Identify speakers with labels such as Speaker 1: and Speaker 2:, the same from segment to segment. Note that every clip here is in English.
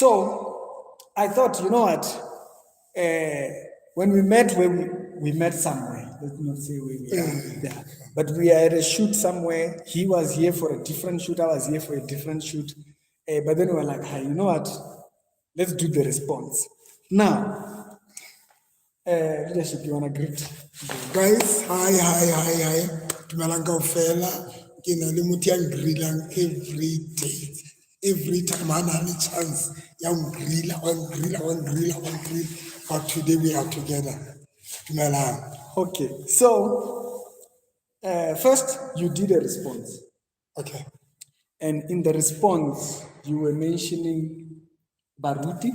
Speaker 1: So I thought, you know what? When we met, where we met somewhere. Let's not say where we are. Yeah. But we are at a shoot somewhere. He was here for a different shoot. I was here for a different shoot. But then we were like, hey, you know what? Let's do the response. Now, leadership, you want to greet?
Speaker 2: Guys, hi. Dumelang kaofela. Ke na le motho ya ngrilang every day. Every time I have a chance, young grilla. But today we are together. Dumelang.
Speaker 1: Okay. So, first, you did a response.
Speaker 2: Okay.
Speaker 1: And in the response, you were mentioning Baruti.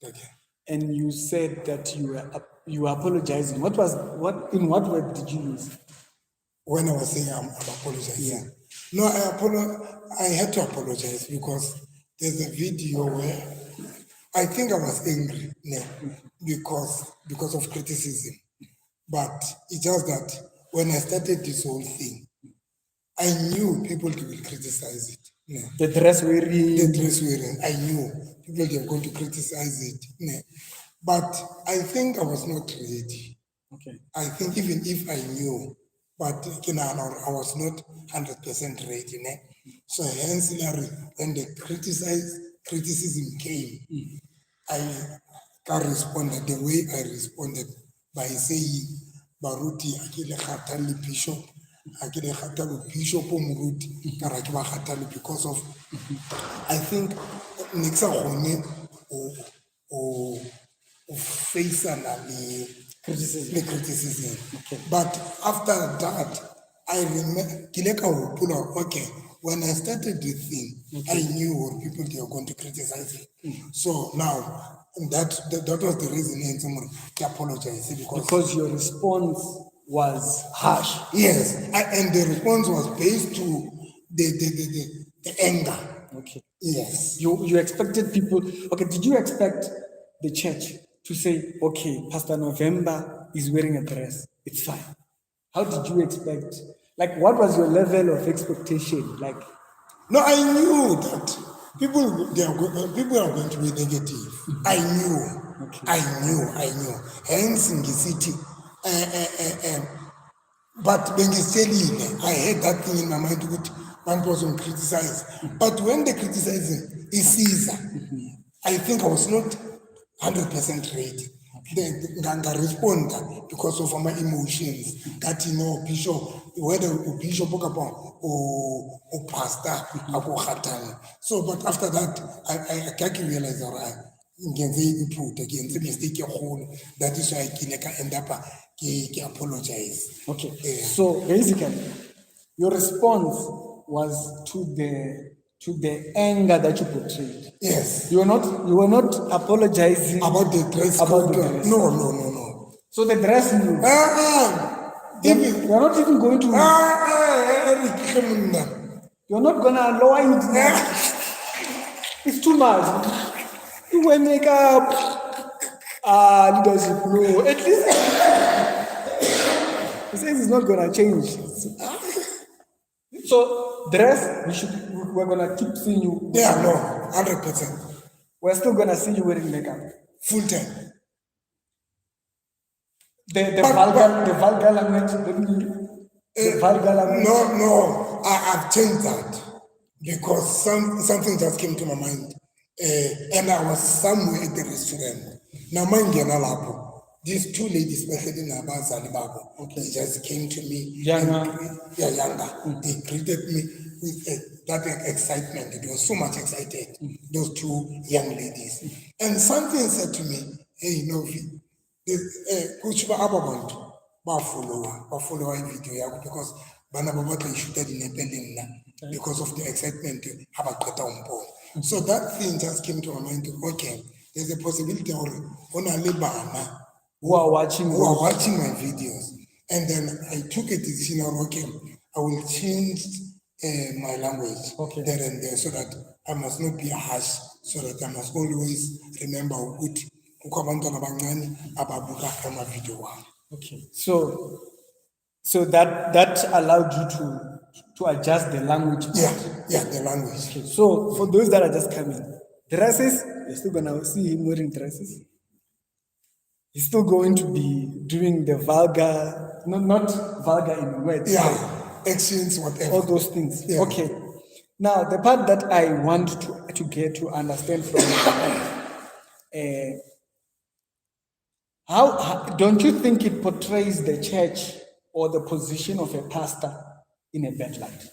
Speaker 2: Okay.
Speaker 1: And you said that you were apologizing. In what word did you use?
Speaker 2: When I was saying I'm apologizing. Yeah. No, I had to apologize because there's a video where I think I was angry because of criticism. But it's just that when I started this whole thing, I knew people will criticize it. Yeah.
Speaker 1: The dress wearing.
Speaker 2: I knew people were going to criticize it. Yeah. But I think I was not ready.
Speaker 1: Okay.
Speaker 2: I think even if I knew, but I was not 100% ready. Yeah. So hence, when the criticism came, I responded the way I responded by saying, Baruti, akile khatali bishop, akile khatali bishop Muruti, karakiba khatali because of, I think, Nixa Hone or face the criticism.
Speaker 1: Okay.
Speaker 2: But after that, I remember, Kileka pull out, okay, when I started the thing, I knew what people were going to criticize it. So now, that was the reason someone apologize
Speaker 1: because your response was harsh.
Speaker 2: Yes, and the response was based to the anger.
Speaker 1: Okay.
Speaker 2: Yes.
Speaker 1: You expected people. Okay. Did you expect the church to say, okay, Pastor November is wearing a dress, it's fine? How did you expect? Like, what was your level of expectation? Like,
Speaker 2: no, I knew that people are going to be negative. I knew.
Speaker 1: Okay.
Speaker 2: I knew. Hence in the city, but when he's telling, I had that thing in my mind with one person criticize. But when they criticize him, he sees. I think I was not 100% ready. I respond because of my emotions. That Bishop, whether Bishop or Pastor, so but after that, I can't realize that I mistake. That is why I end up apologize.
Speaker 1: Okay. So basically, your response was to the anger that you portrayed.
Speaker 2: Yes.
Speaker 1: You were not apologizing
Speaker 2: about the dress
Speaker 1: about
Speaker 2: code.
Speaker 1: The dress.
Speaker 2: No.
Speaker 1: So the dress you you're not even going to you're not gonna lower it now. It's too much. You wear makeup. Leadership, no. At least he says it's not gonna change. So dress, we're gonna keep seeing you.
Speaker 2: Yeah, no, 100%.
Speaker 1: We're still gonna see you wearing makeup.
Speaker 2: Full time.
Speaker 1: The vulgar language. The vulgar language.
Speaker 2: No, I've changed that because something just came to my mind. And I was somewhere at the restaurant. Now, these two ladies, especially Nabazali Babu, they just came to me.
Speaker 1: Younger.
Speaker 2: They greeted me with that excitement. It was so much excited, those two young ladies. And something said to me, hey, Novi, Kuchiba Ababantu, follow a video because Banababata shooted in a building because of the excitement. So that thing just came to my mind. Okay, there's a possibility on a Libana
Speaker 1: who are watching
Speaker 2: my videos. And then I took a decision, okay, I will change my language there and there so that I must not be harsh, so that I must always remember good.
Speaker 1: Okay, so that allowed you to adjust the language.
Speaker 2: Yeah, the language.
Speaker 1: Okay. So for those that are just coming, Dresses, you're still gonna see him wearing dresses. He's still going to be doing the vulgar, not vulgar in words,
Speaker 2: Yeah, actions, whatever.
Speaker 1: all those things.
Speaker 2: Yeah.
Speaker 1: Okay. Now, the part that I want to get to understand from you, how don't you think it portrays the church or the position of a pastor in a bad light?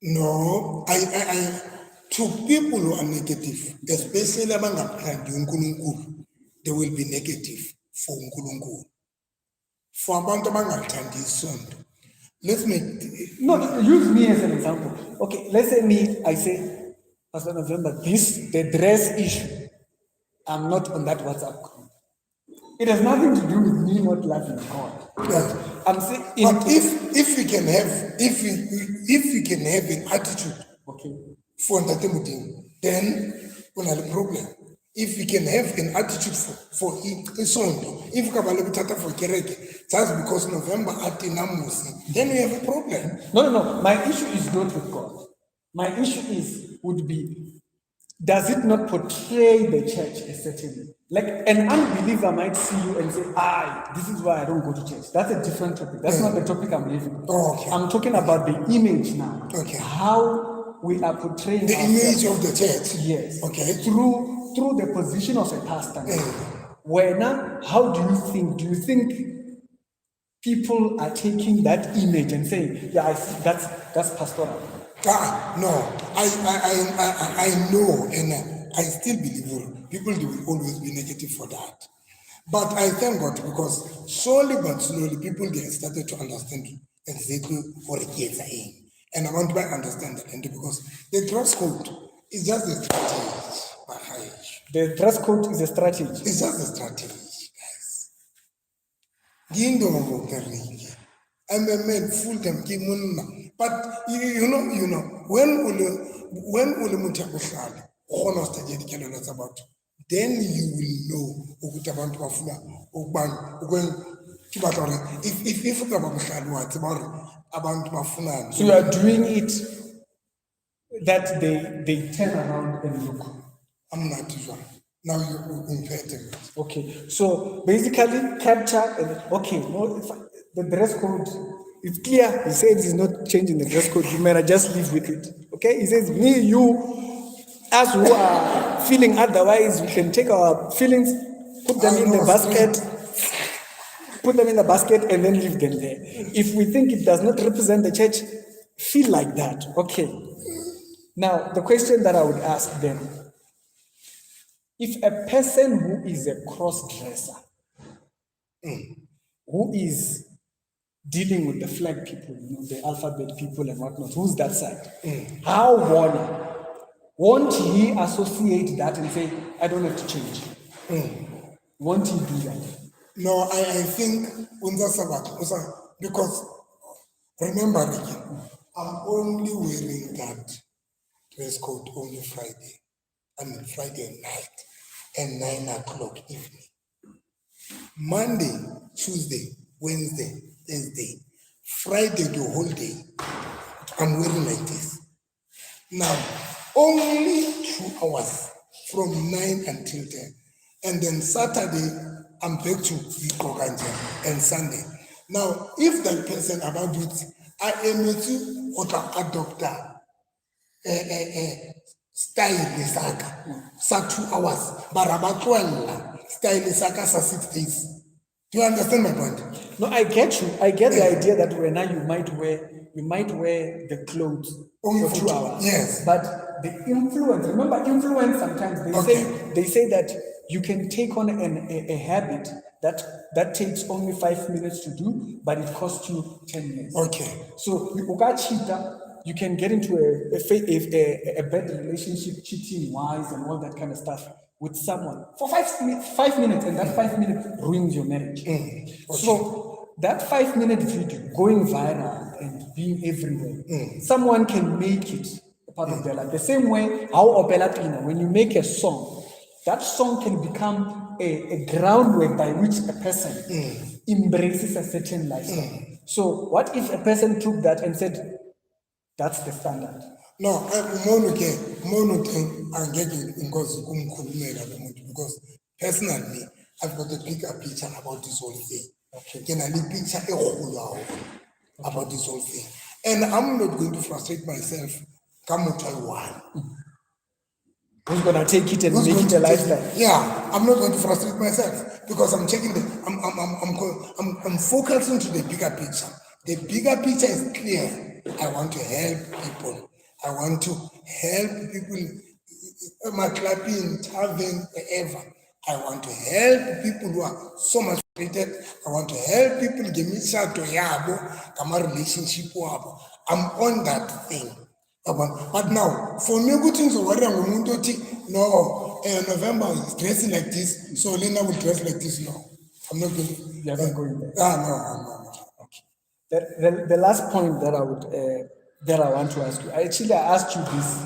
Speaker 2: No, to people who are negative, especially abangathandi uNkulunkulu, they will be negative for uNkulunkulu. For abantu abangathandi isonto, let's make
Speaker 1: No, use me as an example. Okay, let's say me, I say, Pastor November, the dress issue, I'm not on that WhatsApp group. It has nothing to do with me not loving God. But I'm saying,
Speaker 2: but if we can have an attitude
Speaker 1: okay,
Speaker 2: for Ntate, then we have a problem. If we can have an attitude for isonto, if we can have for kereke, just because November atinamusi, then we have a problem.
Speaker 1: No. My issue is not with God. My issue would be, does it not portray the church a certain, like an unbeliever might see you and say, this is why I don't go to church. That's a different topic. That's not the topic I'm living.
Speaker 2: Okay.
Speaker 1: I'm talking about the image now.
Speaker 2: Okay.
Speaker 1: How we are portraying
Speaker 2: The
Speaker 1: ourselves.
Speaker 2: image of the church.
Speaker 1: Yes.
Speaker 2: Okay.
Speaker 1: Through the position of a pastor. Where now, how do you think people are taking that image and saying, yeah, I see, that's pastoral?
Speaker 2: No, I know, and I still believe people will always be negative for that. But I thank God because slowly but slowly people they started to understand exactly what it is saying. And I want to understand that because the dress code is just a strategy.
Speaker 1: The dress code is a strategy.
Speaker 2: It's just a strategy, guys. I'm a man full time but you know when about then you will know ukuthi abantu bafuna ukubani if abantu bafuna.
Speaker 1: So you are doing it that they turn around and look.
Speaker 2: I'm not sure. Now you impediment.
Speaker 1: Okay, so basically capture okay, no, the dress code is clear. He says he's not changing the dress code. You might just live with it. Okay, he says me, you, us who are feeling otherwise, we can take our feelings, put them in the basket, and then leave them there. If we think it does not represent the church, feel like that. Okay. Now the question that I would ask them. If a person who is a cross-dresser, who is dealing with the flag people, the alphabet people and whatnot, who's that side? How won't he associate that and say, I don't have to change? Won't he do that?
Speaker 2: No, I think because remember, Ricky, I'm only wearing that dress code only Friday. Friday night and 9 o'clock evening. Monday, Tuesday, Wednesday, Thursday, Friday the whole day. I'm wearing like this. Now, only 2 hours from 9 until 10. And then Saturday, I'm back to Vikoganja and Sunday. Now, if that person about it, I am a doctor. Style Saka, sa 2 hours, Barabatwella, style Saka sa 6 days. Do you understand my point?
Speaker 1: No, I get you. I get the idea that when now you might wear the clothes
Speaker 2: Only
Speaker 1: for 2 hours.
Speaker 2: Yes.
Speaker 1: But the influence, remember influence sometimes they say that you can take on a habit that takes only 5 minutes to do, but it costs you 10 minutes.
Speaker 2: Okay.
Speaker 1: So you can get into a bad relationship, cheating wise and all that kind of stuff with someone for 5 minutes, and that 5 minutes ruins your marriage. Okay. So that 5 minute video going viral and being everywhere, someone can make it a part of their life. The same way how Opelatina, when you make a song, that song can become a groundwork by which a person embraces a certain lifestyle. So what if a person took that and said, that's the standard?
Speaker 2: No, umuntu angeke inkosi kumkhulumela lo muntu because personally I've got a bigger picture about this whole thing. Okay. Can I picture a whole about this whole thing? And I'm not going to frustrate myself. Come what I want.
Speaker 1: Who's gonna take it and make it a lifestyle?
Speaker 2: Yeah, I'm not going to frustrate myself because I'm checking I'm focusing to the bigger picture. The bigger picture is clear. I want to help people. I want to help people. My clapping, tavern, wherever. I want to help people who are so much frustrated. I want to help people give me shadow yabo, kama relationship wabo. I'm on that thing. But now, for me, good things are worrying. No, November is dressing like this, so Lena will dress like this. No, I'm not going to.
Speaker 1: You're not going there.
Speaker 2: No.
Speaker 1: Okay. The last point that I want to ask you. I asked you this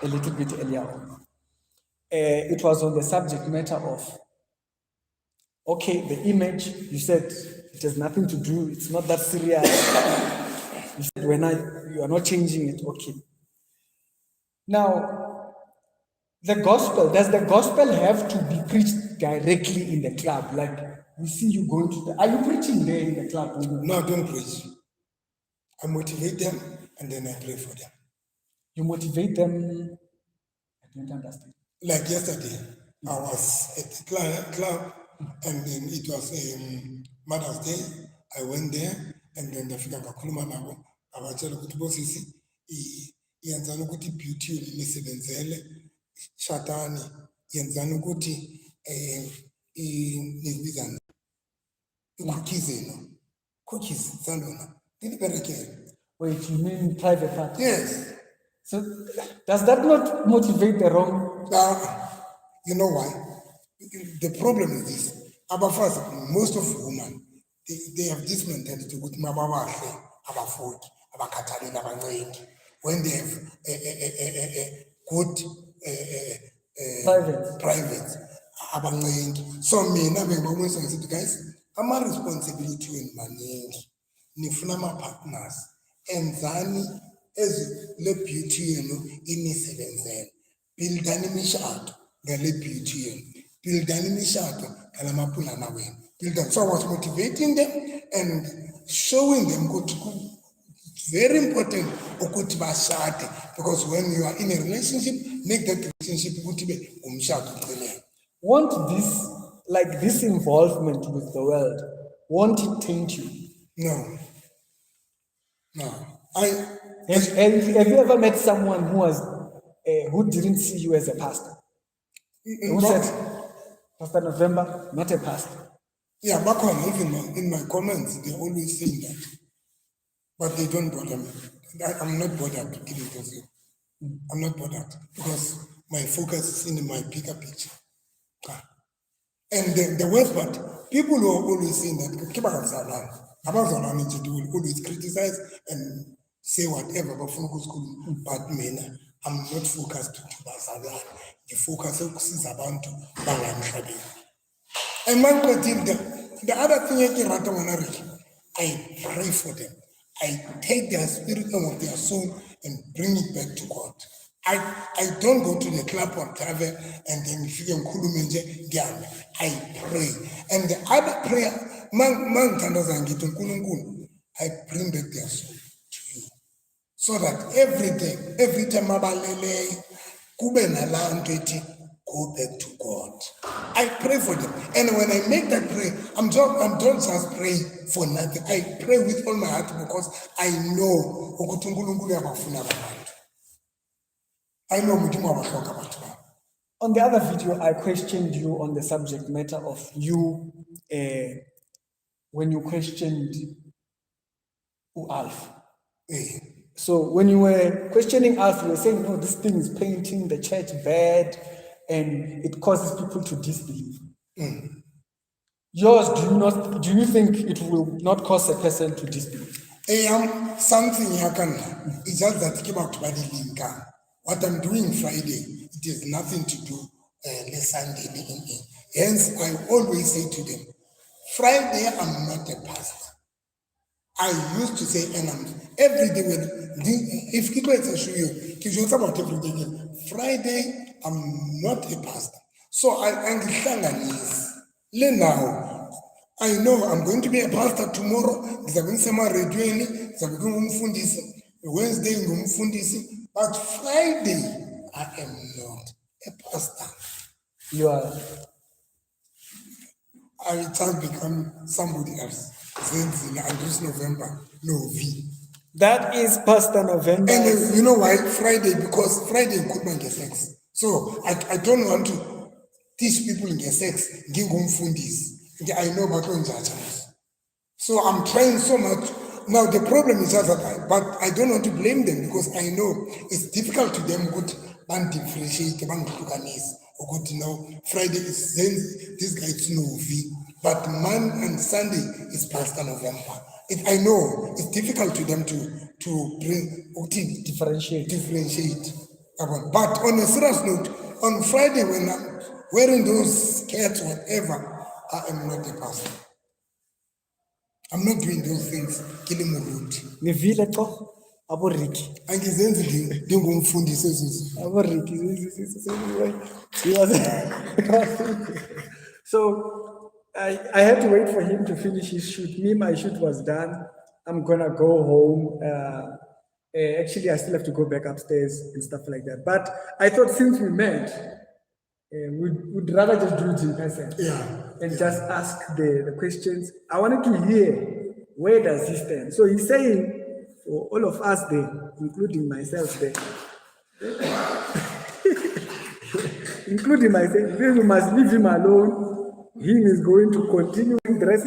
Speaker 1: a little bit earlier on. It was on the subject matter of, okay, the image. You said it has nothing to do. It's not that serious. You said you are not changing it. Okay. Now, does the gospel have to be preached directly in the club? Like we see you going to are you preaching there in the club?
Speaker 2: No, I don't preach. I motivate them and then I pray for them.
Speaker 1: You motivate them? I don't understand.
Speaker 2: Like yesterday, I was at the club and then it was Mother's Day. I went there and then ndafika ngakhuluma nabo abatshela ukuthi bosisi yenzani ukuthi beauty nisebenzele shatani yenzani ukuthi nizibizana cookies salona diliberekele.
Speaker 1: Wait, you mean private party?
Speaker 2: Yes.
Speaker 1: So does that not motivate the wrong?
Speaker 2: You know why? The problem is this. First, most of women, they have this mentality with when they have a good private. So me, guys, I'm a responsibility in money. Nifuna my partners. And then as le beauty inisebenzele buildani imishado ngale beauty buildani imishado ngala mapulana wenu buildani. So I was motivating them and showing them it's very important ukuthi bashade, because when you are in a relationship, make that relationship ukuthi be umshado uqinile.
Speaker 1: Won't this involvement with the world, won't it taint you?
Speaker 2: No.
Speaker 1: Have you ever met someone who didn't see you as a pastor? Who said, Pastor November, not a pastor?
Speaker 2: Yeah, back on, even in my comments, they always say that. But they don't bother me. I'm not bothered to give it to you. I'm not bothered because my focus is in my bigger picture. And the worst part, people who are always saying that, keep on will always criticize and say whatever, but me, I'm not focused to Bazalwane. The focus is about to Balan. And the other thing I pray for them. I take their spirit out of their soul and bring it back to God. I don't go to the club or tavern and then I pray. And the other prayer, I bring back their soul to you. So that every time go back to God. I pray for them. And when I make that prayer, I'm not just praying for nothing. I pray with all my heart because I know
Speaker 1: On the other video, I questioned you on the subject matter of you when you questioned Alf. So when you were questioning Alf, you were saying, no, this thing is painting the church bad and it causes people to disbelieve. Yours, do you think it will not cause a person to disbelieve?
Speaker 2: Something happened. It's just that came out by the link. What I'm doing Friday, it has nothing to do with Sunday. Hence, I always say to them, Friday, I'm not a pastor. I used to say, every day when if people are show you, about every day. Friday, I'm not a pastor. So I'm now. I know I'm going to be a pastor tomorrow. Wednesday, but Friday, I am not a pastor.
Speaker 1: You are.
Speaker 2: I will just become somebody else. Zenzile, and this November, no V.
Speaker 1: That is Pastor November.
Speaker 2: And you know why? Friday, because Friday could not get sex. So I don't want to teach people in get sex. Give home fundis. I know about on judgments. So I'm trying so much. Now the problem is just that, but I don't want to blame them because I know it's difficult to them. Good, man differentiate, man look at this. Or good, you know, Friday is then this guy is no V, but man and Sunday is Pastor November. I know it's difficult to them to bring
Speaker 1: differentiate.
Speaker 2: But on a serious note, on Friday when I'm wearing those skirts, whatever, I am not a pastor. I'm not doing those things. Killing Murut.
Speaker 1: Nivile ko abo Ricky.
Speaker 2: Angizenzi ngumfundisi ezizwe.
Speaker 1: Abo Ricky. He was. So I had to wait for him to finish his shoot. My shoot was done. I'm gonna go home. Actually, I still have to go back upstairs and stuff like that. But I thought since we met, we'd rather just do it in person. And just ask the questions. I wanted to hear, where does he stand? So he's saying, for all of us there, including myself there, including myself, we must leave him alone. He is going to continue the rest.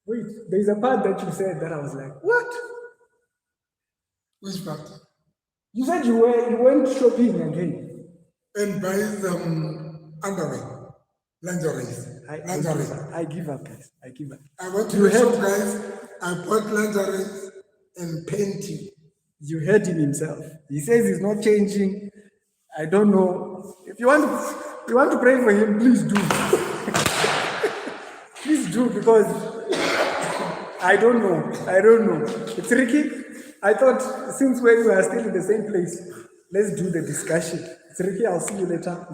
Speaker 1: Wait, there's a part that you said that I was like, what?
Speaker 2: Which part?
Speaker 1: You said you went shopping again.
Speaker 2: And buy some underwear. Lingerie.
Speaker 1: I give up, guys. I give up.
Speaker 2: I went to the shop, guys. I bought lingerie and painting.
Speaker 1: You heard him himself. He says he's not changing. I don't know. If you want to pray for him, please do. Please do, because I don't know. It's tricky. I thought since when we are still in the same place, let's do the discussion. It's tricky. I'll see you later.